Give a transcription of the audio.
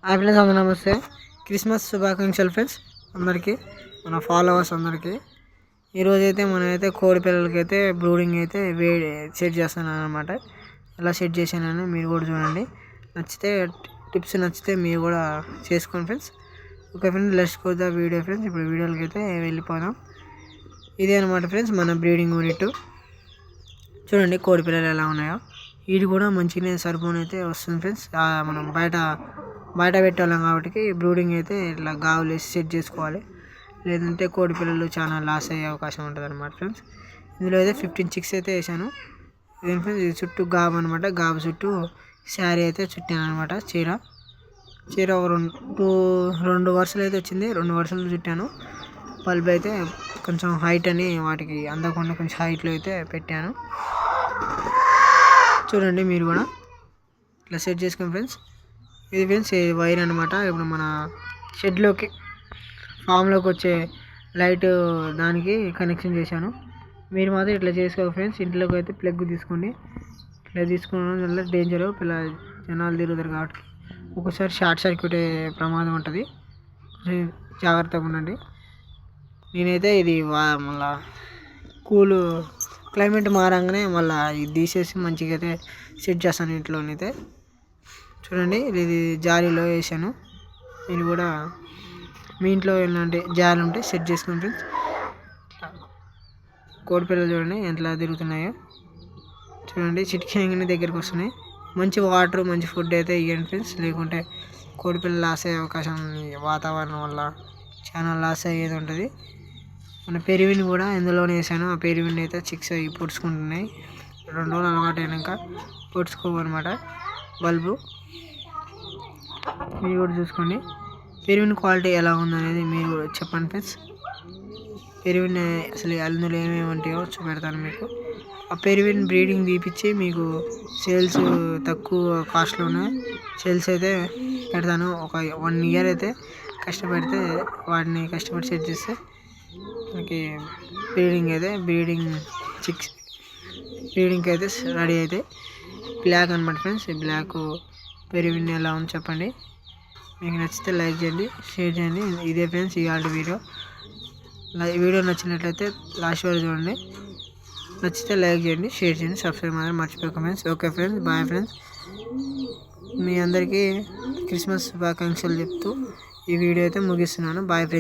Hi friends, అందరూ నమస్తే. Christmas శుభాకాంక్షలు ఫ్రెండ్స్ అందరికీ, మన ఫాలోవర్స్ అందరికీ. ఈరోజు అయితే మనమైతే కోడి పిల్లలకి అయితే బ్రూడింగ్ అయితే సెట్ చేస్తున్నాను అనమాట. ఎలా సెట్ చేశానని మీరు కూడా చూడండి. నచ్చితే టిప్స్ నచ్చితే మీరు కూడా చేసుకోండి friends. Okay friends, let's go the video friends. ఇప్పుడు వీడియోలకి అయితే వెళ్ళిపోదాం. ఇదే అనమాట ఫ్రెండ్స్ మన బ్రీడింగ్ యూనిట్. చూడండి కోడి పిల్లలు ఎలా ఉన్నాయో. ఇది కూడా మంచిగానే సరిపోని అయితే వస్తుంది ఫ్రెండ్స్. మనం బయట పెట్టాం కాబట్టి బ్రూడింగ్ అయితే ఇట్లా గావులు వేసి సెట్ చేసుకోవాలి. లేదంటే కోడి పిల్లలు చాలా లాస్ అయ్యే అవకాశం ఉంటుంది అనమాట ఫ్రెండ్స్. ఇందులో అయితే 15 చిక్స్ అయితే వేసాను. ఇదేం ఫ్రెండ్స్, ఇది చుట్టూ గాబు అనమాట. గాబు చుట్టూ శారీ అయితే చుట్టాను అనమాట. చీర ఒక రెండు వరుసలు అయితే వచ్చింది. 2 వరుసలు చుట్టాను. బల్బ్ అయితే కొంచెం హైట్ అని వాటికి అందకుండా కొంచెం హైట్లో అయితే పెట్టాను. చూడండి మీరు కూడా ఇట్లా సెట్ చేసుకోండి ఫ్రెండ్స్. ఇది ఫ్రెండ్స్ వైర్ అనమాట. ఇప్పుడు మన షెడ్లోకి ఫామ్లోకి వచ్చే లైట్ దానికి కనెక్షన్ చేశాను. మీరు మాత్రం ఇట్లా చేసుకోవాలి ఫ్రెండ్స్. ఇంట్లోకి అయితే ప్లగ్ తీసుకోండి. ఇట్లా తీసుకోవడం వల్ల డేంజర్, జనాలు తిరుగుతారు కాబట్టి ఒక్కోసారి షార్ట్ సర్క్యూట్ అయ్యే ప్రమాదం ఉంటుంది. జాగ్రత్తగా ఉండండి. నేనైతే ఇది మళ్ళా క్లైమేట్ మారంగానే మళ్ళీ ఇది తీసేసి మంచిగా అయితే సెట్ చేస్తాను ఇంట్లోనైతే. చూడండి ఇది జాలీలో వేసాను. మీరు కూడా మీ ఇంట్లో ఎలాంటి జాలి ఉంటే సెట్ చేసుకోండి ఫ్రెండ్స్. కోడి పిల్లలు చూడండి ఎంత తిరుగుతున్నాయో. చూడండి చిటికేయంగానే దగ్గరికి వస్తున్నాయి. మంచి వాటర్ మంచి ఫుడ్ అయితే ఇవ్వండి ఫ్రెండ్స్. లేకుంటే కోడి పిల్లలు లాస్ అయ్యే అవకాశం వాతావరణం వల్ల చాలా లాస్ అయ్యేది ఉంటుంది. మన పెరువిని కూడా ఇందులోనే వేసాను. ఆ పెరువిని అయితే చిక్స్ అవి పొడుచుకుంటున్నాయి. 2 రోజులు అలవాటు అయినాక పొడుచుకోవన్నమాట బల్బు. మీరు కూడా చూసుకోండి. పెరువిని క్వాలిటీ ఎలా ఉందనేది మీరు కూడా చెప్పండి ఫ్రెండ్స్. పెరువిని అసలు అందులో ఏమేమి ఉంటాయో చూపెడతాను మీకు. ఆ పెరువిని బ్రీడింగ్ తీపిచ్చి మీకు సేల్స్ తక్కువ కాస్ట్లోనే సేల్స్ అయితే పెడతాను. ఒక 1 ఇయర్ అయితే కష్టపడితే వాటిని కష్టపడి సెట్ చేస్తే మనకి బ్రీడింగ్ చిక్స్ బ్రీడింగ్కి అయితే రెడీ అయితే బ్లాక్ అనమాట ఫ్రెండ్స్. ఈ బ్లాక్ పెరువిని ఎలా ఉంది చెప్పండి. మీకు నచ్చితే లైక్ చేయండి, షేర్ చేయండి. ఇదే ఫ్రెండ్స్ ఇవాళ వీడియో నచ్చినట్లయితే లాస్ట్ వరకు చూడండి. నచ్చితే లైక్ చేయండి, షేర్ చేయండి, సబ్స్క్రైబ్ మాత్రం మర్చిపోకండి friends. Okay friends, bye friends. మీ అందరికీ క్రిస్మస్ శుభాకాంక్షలు చెప్తూ ఈ వీడియో అయితే ముగిస్తున్నాను. Bye friends.